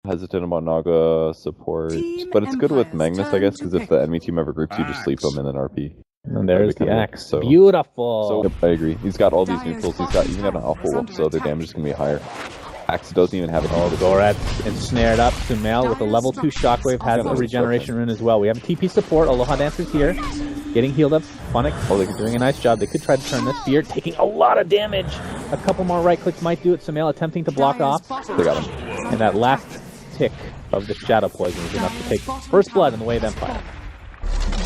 hesitant about Naga support, but it's good with Magnus, I guess, because if the enemy team ever groups you, just sleep them and then RP. And there's the axe. So, beautiful. So, yep, I agree. He's got all these neutrals. He's got even got an Alpha Wolf, so their damage is going to be higher. Axe doesn't even have it. Oh, Gorat's ensnared up. Sumail with a level 2 Shockwave has a regeneration rune as well. We have TP support. Aloha Dancer's here. Getting healed up. Funnick, they're doing a nice job. They could try to turn this. Fear taking a lot of damage. A couple more right clicks might do it. Sumail attempting to block off. They got him. And that last tick of the Shadow Poison is enough to take first blood in the way of Empire.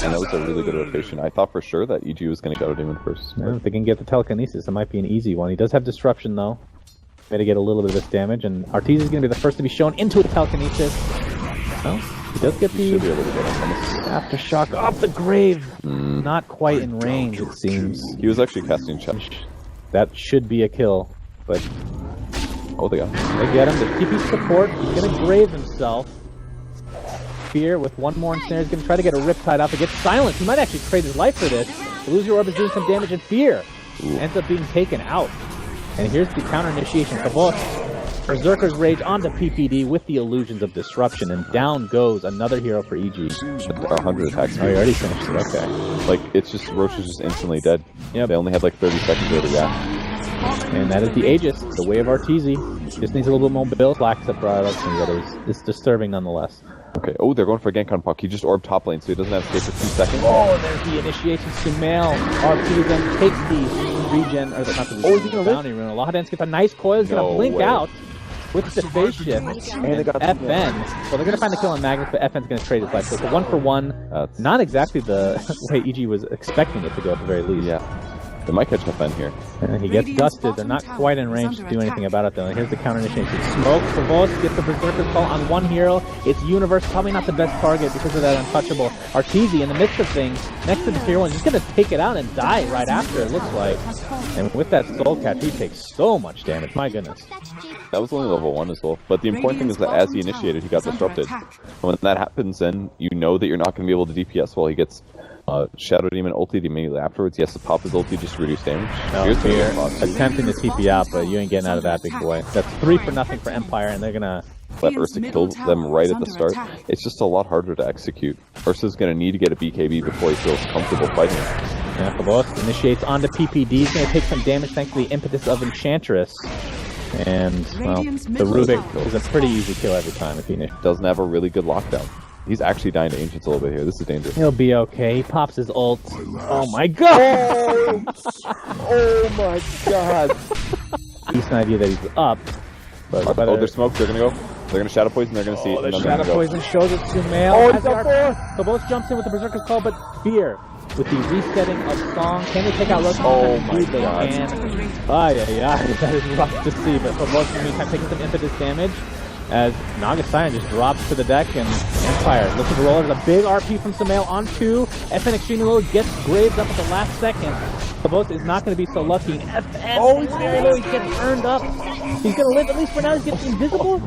And that was a really good rotation. I thought for sure that EG was going to go Demon first. Yeah, if they can get the Telekinesis, it might be an easy one. He does have Disruption, though. Maybe to get a little bit of this damage, and Arteezy is going to be the first to be shown into a Telekinesis. Well, he does get the Aftershock off the grave. Not quite in range, it seems. He was actually casting Shadow. That should be a kill, but... Oh, they got him. They get him. The TP support. He's going to grave himself. Fear with one more ensnare is going to try to get a Riptide off. It gets silenced. He might actually trade his life for this. Illusory Orb is doing some damage, and Fear ends up being taken out. And here's the counter initiation. Berserker's Rage onto PPD with the illusions of disruption, and down goes another hero for EG. 100 attacks. Oh, you already finished it. Okay. Like, it's just, Roche is just instantly dead. Yeah, they only had like 30 seconds to react. And that is the Aegis, the way of Arteezy. Just needs a little bit more build. Blacks up right up to the others. It's disturbing nonetheless. Okay, oh, they're going for a Genkan Puck. He just orbed top lane, so he doesn't have to stay for 2 seconds. Oh, and there's the initiation. Sumail. RP then takes the regen, or not the regen, is he gonna bounty rune. Aloha Dance gets a nice coil. He's going to blink out with the phase shift. And they got FN. Well, they're going to find the kill on Magnus, but FN's going to trade his life. So it's a 1-for-1. Not exactly the way EG was expecting it to go at the very least. Yeah. They might catch FN here. And he gets dusted. They're not quite in range to do anything about it, though. Here's the counter initiation. Smoke. Provos gets the Berserker's Call on one hero. It's Universe. Probably not the best target because of that untouchable. Arteezy, in the midst of things, next to the tier 1, just going to take it out and die right after, it looks like. And with that Soul Catch, he takes so much damage. My goodness. That was only level 1 as well. But the important thing is that as he initiated, he got disrupted. When that happens, then you know that you're not going to be able to DPS while he gets... Shadow Demon ultied immediately afterwards. He has to pop his ulti just to reduce damage. No, Fear attempting to TP out, but you ain't getting out of that, big boy. That's 3-for-0 for Empire, and they're gonna let Ursa kill them right at the start. It's just a lot harder to execute. Ursa's gonna need to get a BKB before he feels comfortable fighting. Yeah, Pavos initiates onto PPD. He's gonna take some damage thanks to the impetus of Enchantress. And, well, the Rubik is a pretty easy kill every time if he doesn't have a really good lockdown. He's actually dying to Ancients a little bit here. This is dangerous. He'll be okay. He pops his ult. Oh my god! Oh my god! Decent idea that he's up. But there's smoke. They're gonna go. They're gonna Shadow Poison. They're gonna see it. The Shadow Poison shows it to Sumail. Oh, he's up there! Pavos jumps in with the Berserker's Call, but Fear with the resetting of Song. Can they take out Roche? Oh my god. They can. That is rough to see, but Pavos in the meantime taking some impetus damage. As Naga Cyan just drops to the deck, and Empire looking to roll. There's a big RP from Sumail onto FN extremely low, gets graved up at the last second. Pavos is not going to be so lucky. FN, he's very low, he's getting earned up. He's going to live, at least for now, he's getting invisible.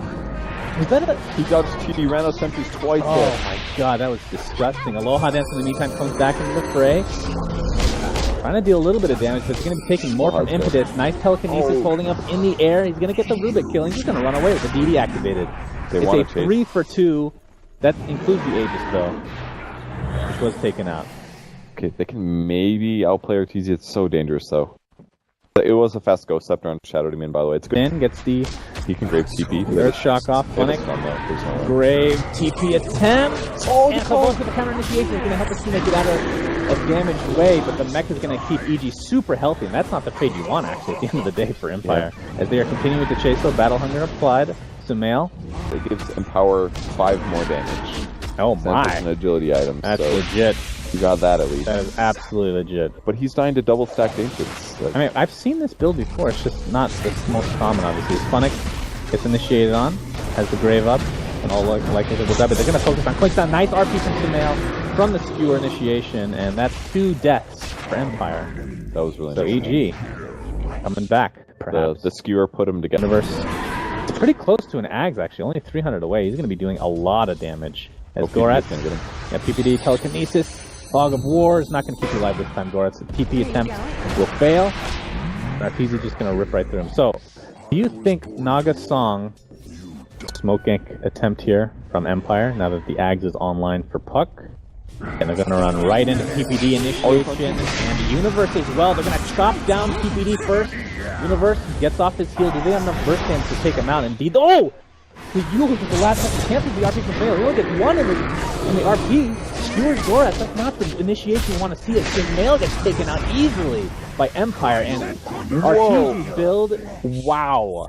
Was that a... He got TD, ran out sentries twice. Oh my god, that was disgusting. Aloha Dance in the meantime comes back into the fray. Trying to deal a little bit of damage, but he's going to be taking more from Impetus. Nice Telekinesis holding up in the air. He's going to get the Rubik kill. He's just going to run away with the DD activated. It's a 3-for-2. That includes the Aegis, though, which was taken out. Okay, they can maybe outplay Arteezy. It's so dangerous, though. It was a fast Ghost Scepter on Shadow Demon, by the way. It's good. Then gets the... He can grave TP. Third shock off. Funnick. Grave TP attempt. Oh, and Pavos with the counter initiation is going to help his teammate get out of damaged way, but the mech is going to keep EG super healthy, and that's not the trade you want, actually, at the end of the day for Empire. Yeah. As they are continuing with the chase, though, Battle Hunger applied. Sumail. It gives Empower 5 more damage. Oh my. An agility item. That's legit. You got that at least. That is absolutely legit. But he's dying to double stack Ancients. Like... I mean, I've seen this build before. It's just not the most common, obviously. Funnick gets initiated on, has the grave up, and all likelihood will die, but they're going to focus on quick down. Nice RP from Sumail from the Skewer initiation, and that's 2 deaths for Empire. That was really nice. So EG coming back, perhaps. The Skewer put him together. It's pretty close to an Ags, actually. Only 300 away. He's going to be doing a lot of damage. As Gorat's going to get him. Yeah, PPD, Telekinesis, Fog of War is not going to keep you alive this time, Gorat's TP attempt will fail. Arteezy just going to rip right through him. So, do you think Naga Song smoke gank attempt here from Empire, now that the Ags is online for Puck. And they're going to run right into PPD initiation, and Universe as well. They're going to chop down PPD first. Universe gets off his heel. Do they have enough burst damage to take him out? Indeed. Oh! The Yule was the last time he cancels the RP from Mail. He only gets one in the RP. Skewers Gorath. That's not the initiation you want to see. It because Mail gets taken out easily by Empire. And RP's build, wow.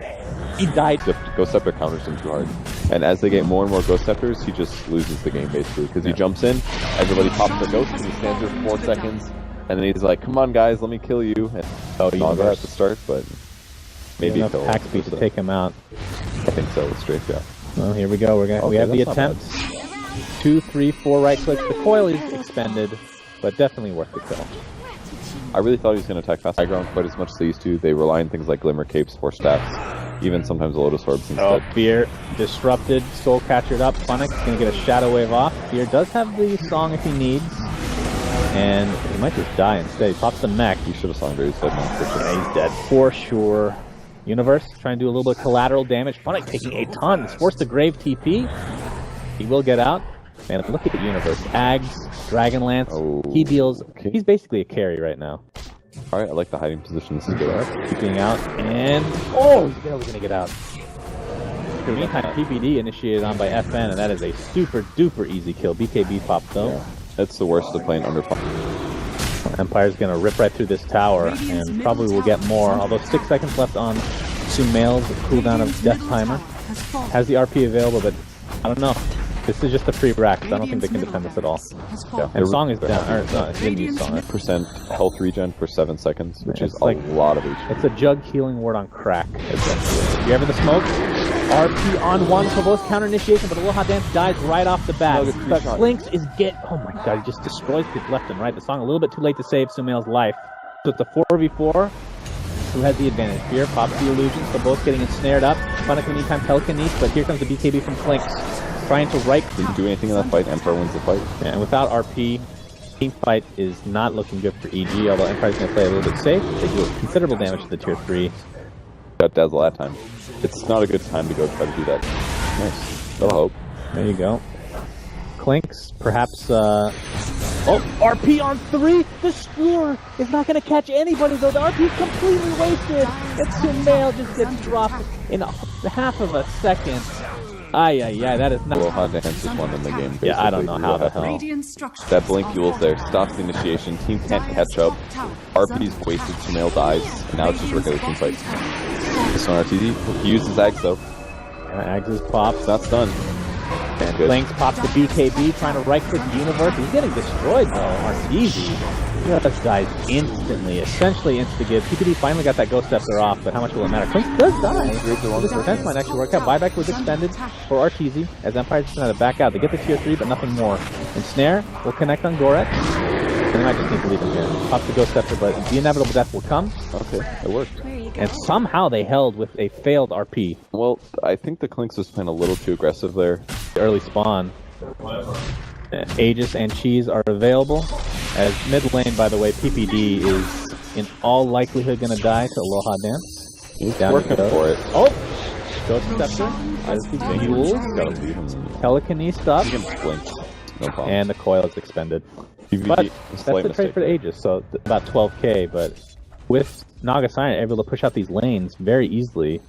He died. Ghost Scepter counters him too hard. And as they get more and more Ghost Scepters, he just loses the game basically. Because he jumps in, everybody pops the Ghost, and he stands there for 4 seconds. And then he's like, come on guys, let me kill you. And Naga at the start, but maybe enough attack speed to take him out. I think so, with strafe, yeah. Well, here we go. We have the attempt. 2, 3, 4 right clicks. The coil is expended, but definitely worth the kill. I really thought he was going to attack fast high ground quite as much as they used to. They rely on things like Glimmer Capes, Force Staffs, even sometimes Lotus Orbs instead. Oh, Fear disrupted, Soul Catchered up. Funnick's going to get a Shadow Wave off. Fear does have the song if he needs. And he might just die instead. He pops the mech. He should have sung there. He's dead now. Yeah, he's dead for sure. Universe trying to do a little bit of collateral damage. Funnick taking a ton. It's forced the Grave TP. He will get out. Man, look at the Universe. Ags, Dragonlance. Oh, he deals. Okay. He's basically a carry right now. Alright, I like the hiding position. This is good. Keeping out. And. Oh, he's barely going to get out. Meantime, PPD initiated on by FN, and that is a super duper easy kill. BKB pop though. Yeah. That's the worst of playing under pop. Empire's going to rip right through this tower, and probably will get more, although 6 seconds left on Sumail's cooldown of Death Timer. Has the RP available, but I don't know. This is just a free rack, so I don't think they can defend this at all. Yeah. And Song is down, or no, didn't use Song. Percent health regen for 7 seconds, which is like a lot of HP. It's a jug healing ward on crack, essentially. You ever the smoke? RP on 1, Provos counter initiation, but Aloha Dance dies right off the bat. But Flinks is oh my god, he just destroys people left and right. The Song a little bit too late to save Sumail's life. So it's a 4v4. Who has the advantage? Fear pops the illusions, so both getting ensnared up. Funnick in the meantime, telekinesis, but here comes the BKB from Flinks. Trying to right. Didn't do anything in that fight. Empire wins the fight. Yeah, and without RP, team fight is not looking good for EG, although Empire's going to play a little bit safe. They do considerable damage to the tier 3. Got Dazzle that time. It's not a good time to go try to do that. Nice. That'll hope. There you go. Clinks, perhaps, oh, RP on 3! The Skewer is not going to catch anybody, though. The RP is completely wasted! And Sumail just gets dropped in half of a second. Yeah, that is not... Aloha Dance is one in the game, basically. Yeah, I don't know how the hell. That Blink Yule's there, stops the initiation, team can't catch up, RP's wasted, Sumail dies, and now it's just regular team fight. This one RTD, he uses Ags though. Ags is popped. That's done. And Blinks pops the BKB, trying to right-click the Universe. He's getting destroyed though, Arteezy. Just dies instantly, essentially insta-give. PPD finally got that Ghost Scepter off, but how much will it matter? Clinks does die. This defense might actually work out. Buyback was expended for Arteezy, as Empire's just going to back out. They get the tier 3, but nothing more. And Snare will connect on Gorath. And they might just need to leave him here. Pop the Ghost Scepter, but the inevitable death will come. Okay, it worked. And somehow they held with a failed RP. Well, I think the Clinks was playing a little too aggressive there. The early spawn. Aegis and Cheese are available. As mid lane, by the way, PPD is in all likelihood going to die to Aloha Dance. He's working for it. Oh! Ghost Scepter. Yules. Telekinesis up. No problem. And the coil is expended. PPD, but that's the trade for the Aegis, so about 12k, but with Naga Sign able to push out these lanes very easily.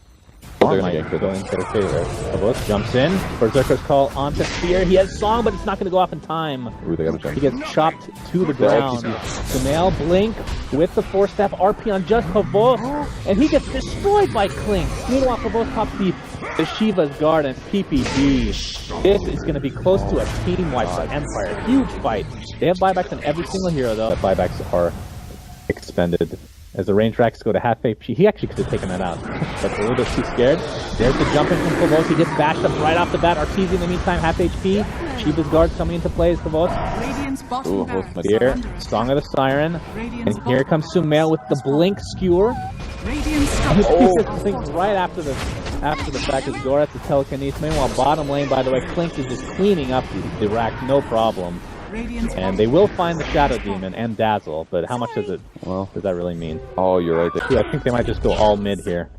They're going to get going into their favor. Provos jumps in. Berserker's call onto Fear. He has Song, but it's not going to go off in time. Ooh, they got a jump. He gets chopped to the ground. Sumail Blink with the Force Staff RP on just Provos, and he gets destroyed by Clinks. Meanwhile, Provos pops the Shiva's Guard and PPD. This is going to be close to a team wipe for Empire. Huge fight. They have buybacks on every single hero, though. The buybacks are expended. As the range racks go to half HP, he actually could have taken that out, but a little bit too scared. There's the jump in from Provos. He gets bashed up right off the bat. Arteezy in the meantime, half HP. Shiva's Guard coming into play as Provos. Here, Song of the Siren. And here comes Sumail with the Blink Skewer. Blink right after the fact is Gorath is telekinesis. Meanwhile, bottom lane, by the way, Clink is just cleaning up the rack, no problem. And they will find the Shadow Demon and Dazzle, but how much does that really mean? Oh, you're right there. I think they might just go all mid here.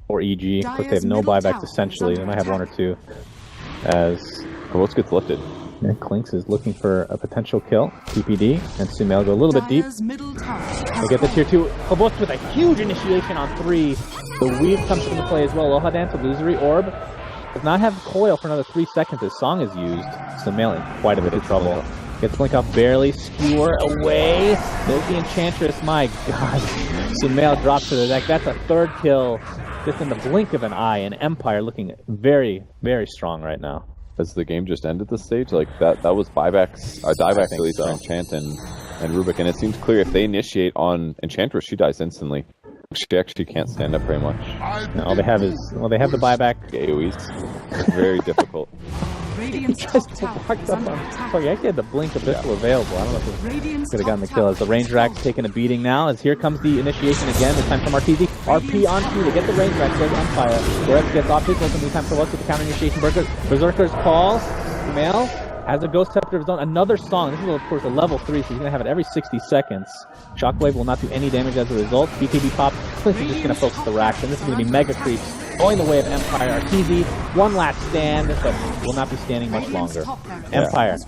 or EG. Of course, they have no buybacks essentially. They might have one or two. As Kavos gets lifted. and Clinks is looking for a potential kill. TPD and Sumail go a little bit deep. They get the tier 2. Kavos with a huge initiation on 3. The weave comes into play as well. Aloha Dance, Illusory Orb. Does not have coil for another 3 seconds as Song is used. Sumail in quite a bit of trouble. Gets Blink off barely. Skewer away. There's the Enchantress. My god. Sumail drops to the deck. That's a 3rd kill just in the blink of an eye. And Empire looking very, very strong right now. As the game just ended this stage, like that was buybacks, dieback at least for Enchant and Rubik, and it seems clear if they initiate on Enchantress, she dies instantly. She actually can't stand up very much. And all they have is, well, they have the buyback. AoEs. It's very difficult. He just walked up on. Oh, he actually had the blink abyssal available. I don't know if he could have gotten the kill. As the range rack's taking a beating now, as here comes the initiation again. This time from Arteezy. RP on 2. They get the range rack. Goes Empire. Goretz gets off his ultimate. This time for what's with the counter initiation. Berserker's call. Sumail has a Ghost Scepter of his own. Another song. This is, of course, a level 3, so he's going to have it every 60 seconds. Shockwave will not do any damage as a result. BKB pop. Clinks is just going to focus the racks, and this is going to be Mega Creeps going the way of Empire. Arteezy, one last stand, but will not be standing much longer. Empire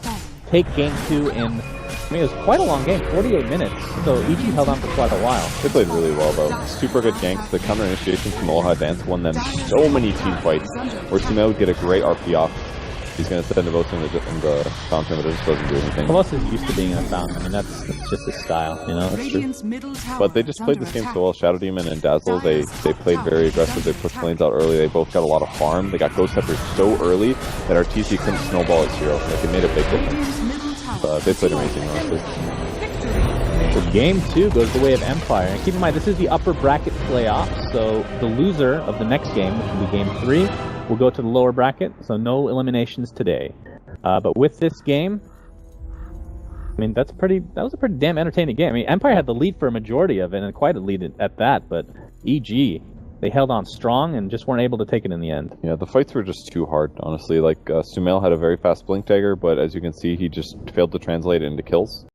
take game 2 in, I mean, it was quite a long game, 48 minutes, so EG held on for quite a while. They played really well, though. Super good ganks. The counter initiation from Aloha Dance won them so many team fights, where Sumail would get a great RP off. He's going to send the votes in the fountain, but it just doesn't do anything. Kavos is used to being in a fountain. I mean, that's just his style, you know? That's true. But they just played this game so well. Shadow Demon and Dazzle, they played very aggressive. They pushed lanes out early. They both got a lot of farm. They got Ghost Scepters so early that Arteezy couldn't snowball his hero. Like, it made a big difference. They played amazing, honestly. So game 2 goes the way of Empire. And keep in mind, this is the upper bracket playoffs, so the loser of the next game, which will be game 3, will go to the lower bracket, so no eliminations today. But with this game, I mean, that was a pretty damn entertaining game. I mean, Empire had the lead for a majority of it, and quite a lead at that, but EG, they held on strong and just weren't able to take it in the end. Yeah, the fights were just too hard, honestly. Like, Sumail had a very fast Blink Dagger, but as you can see, he just failed to translate it into kills.